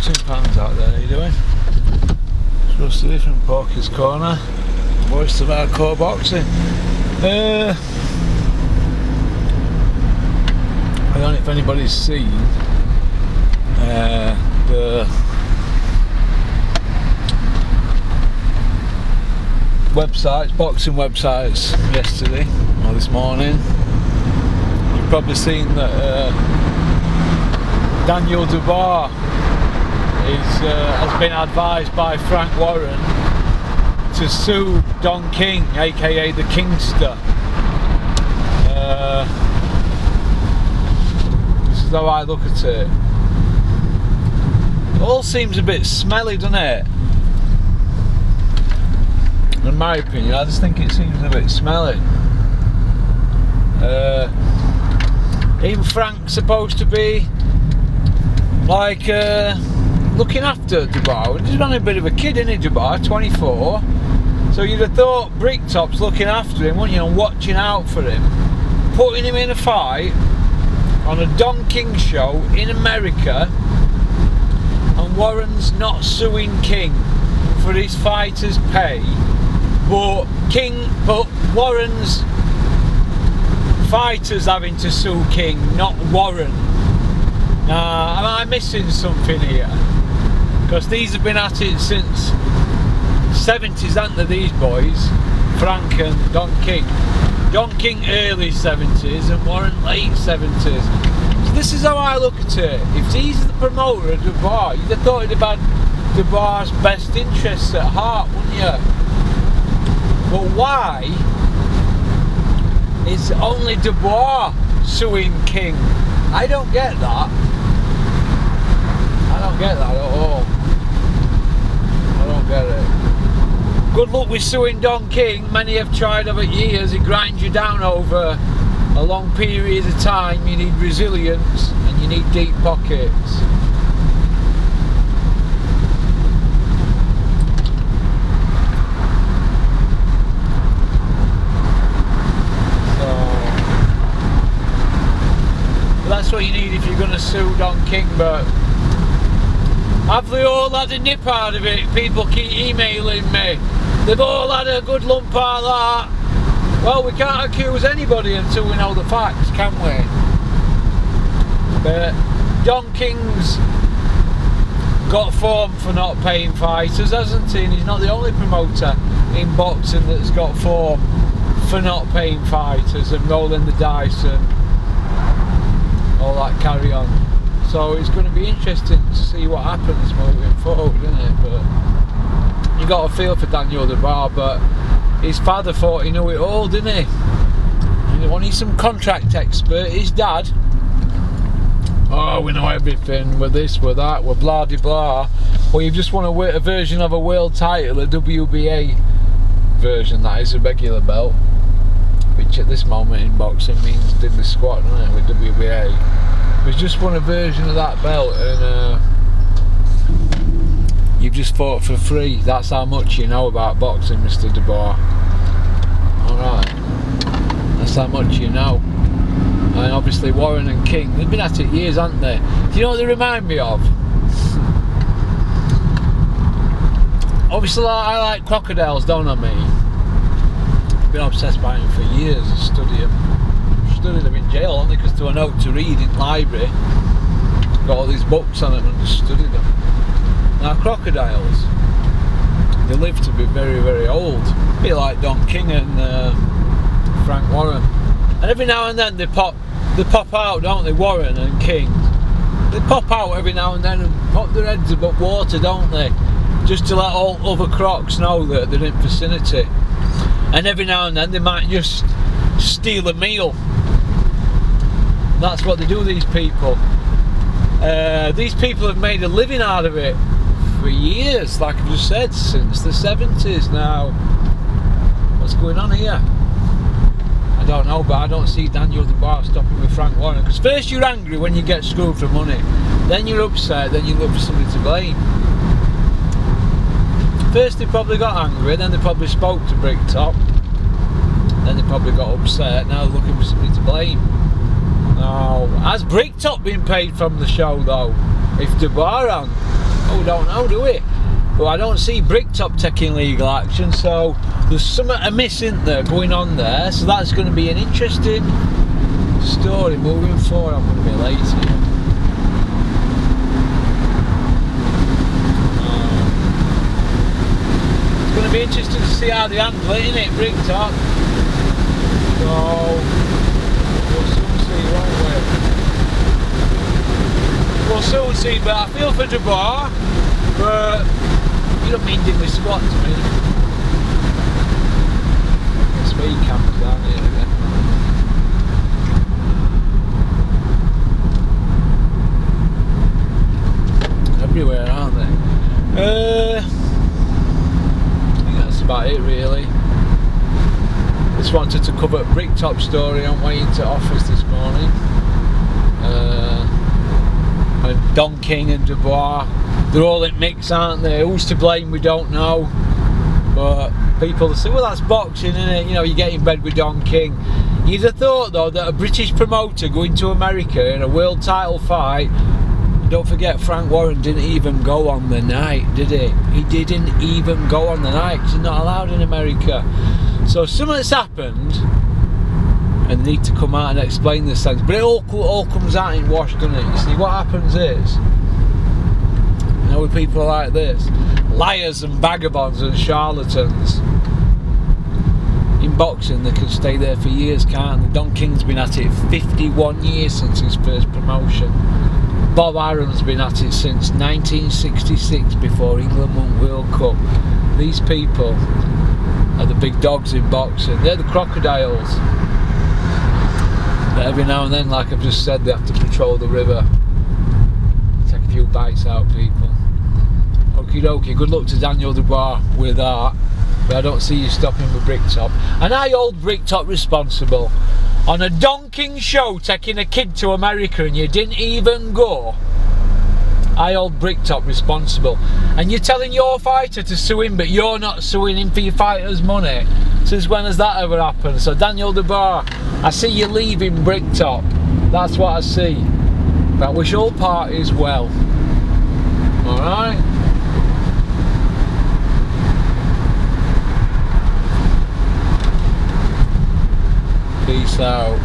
boxing fans out there, how you doing? It's Rusty from Porky's Corner, voice of hardcore boxing. I don't know if anybody's seen the websites, boxing websites yesterday or this morning. You've probably seen that Daniel Dubois has been advised by Frank Warren to sue Don King, aka the Kingster. This is how I look at it. It all seems a bit smelly, doesn't it? In my opinion, I just think it seems a bit smelly. Even Frank's supposed to be like looking after Dubois. He's only a bit of a kid, isn't he, Dubois? 24. So you'd have thought Bricktop's looking after him, wouldn't you, and watching out for him, putting him in a fight on a Don King show in America, and Warren's not suing King for his fighter's pay, but Warren's fighters having to sue King, not Warren. Am I missing something here? Because these have been at it since 70s, haven't they, these boys? Frank and Don King. Don King early 70s and Warren late 70s. So this is how I look at it. If he's the promoter of Dubois, you'd have thought he'd have had Dubois' best interests at heart, wouldn't you? But why is only Dubois suing King? I don't get that. I don't get that at all. I don't get it. Good luck with suing Don King. Many have tried over years. It grinds you down over a long period of time. You need resilience and you need deep pockets. That's what you need if you're going to sue Don King. But have they all had a nip out of it? People keep emailing me. They've all had a good lump out of that. Well, we can't accuse anybody until we know the facts, can we? But Don King's got form for not paying fighters, hasn't he? And he's not the only promoter in boxing that's got form for not paying fighters and rolling the dice and all that carry on. So it's going to be interesting to see what happens moving forward, isn't it? But you got a feel for Daniel Dubois, but his father thought he knew it all, didn't he? And he's some contract expert. His dad, oh, we know everything, we're this, we're that, we're blah de blah. Well, you've just won a version of a world title, a WBA version, that is a regular belt, which at this moment in boxing means diddly squat, doesn't it, with WBA. We've just won a version of that belt and you've just fought for free. That's how much you know about boxing, Mr. Dubois. Alright. That's how much you know. And obviously Warren and King, they've been at it years, haven't they? Do you know what they remind me of? Obviously I like crocodiles, don't I, me? Been obsessed by them for years. I studied them in jail only because there were no to read in the library. Got all these books on them and just studied them. Now crocodiles, they live to be very, very old. A bit like Don King and Frank Warren. And every now and then they pop out, don't they? Warren and King. They pop out every now and then and pop their heads above water, don't they? Just to let all other crocs know that they're in vicinity. And every now and then they might just steal a meal. That's what they do, these people. These people have made a living out of it for years, like I just said, since the 70s now. What's going on here? I don't know, but I don't see Daniel Dubois stopping with Frank Warren. Because first you're angry when you get screwed for money, then you're upset, then you look for somebody to blame. First they probably got angry, then they probably spoke to Bricktop, then they probably got upset, now they're looking for somebody to blame. Now, has Bricktop been paid from the show though? If Dubois ran, Oh, we don't know, do we? But I don't see Bricktop taking legal action, so there's something amiss, isn't there, going on there. So that's going to be an interesting story moving forward. I'm going to be late here. It's going to be interesting to see how they handle it, isn't it, Bricktop? So we'll soon see, won't we? We'll soon see, but I feel for Dubois, but you don't mean diddly squat to me. Speed cameras down here again. Everywhere, aren't they? I think that's about it really. Just wanted to cover Bricktop story on way into office this morning. And Don King and Dubois, they're all in mix, aren't they? Who's to blame, we don't know. But people say, well, that's boxing, isn't it? You know, you get in bed with Don King. You'd have thought, though, that a British promoter going to America in a world title fight, don't forget, Frank Warren didn't even go on the night, did he? He didn't even go on the night because he's not allowed in America. So something's happened, and they need to come out and explain this thing. But it all comes out in wash, doesn't it? You see, what happens is, you know, with people like this, liars and vagabonds and charlatans, in boxing they can stay there for years, can't they? Don King's been at it 51 years since his first promotion. Bob Arum's been at it since 1966, before England won World Cup. These people are the big dogs in boxing. They're the crocodiles. But every now and then, like I've just said, they have to patrol the river, take a few bites out of people. Okie dokie, good luck to Daniel Dubois with that, but I don't see you stopping with Bricktop. And I hold Bricktop responsible. On a Don King show taking a kid to America and you didn't even go, I hold Bricktop responsible. And you're telling your fighter to sue him, but you're not suing him for your fighter's money. Since when has that ever happened? So Daniel Dubois, I see you leaving Bricktop. That's what I see. But I wish all parties well. Alright? Peace out.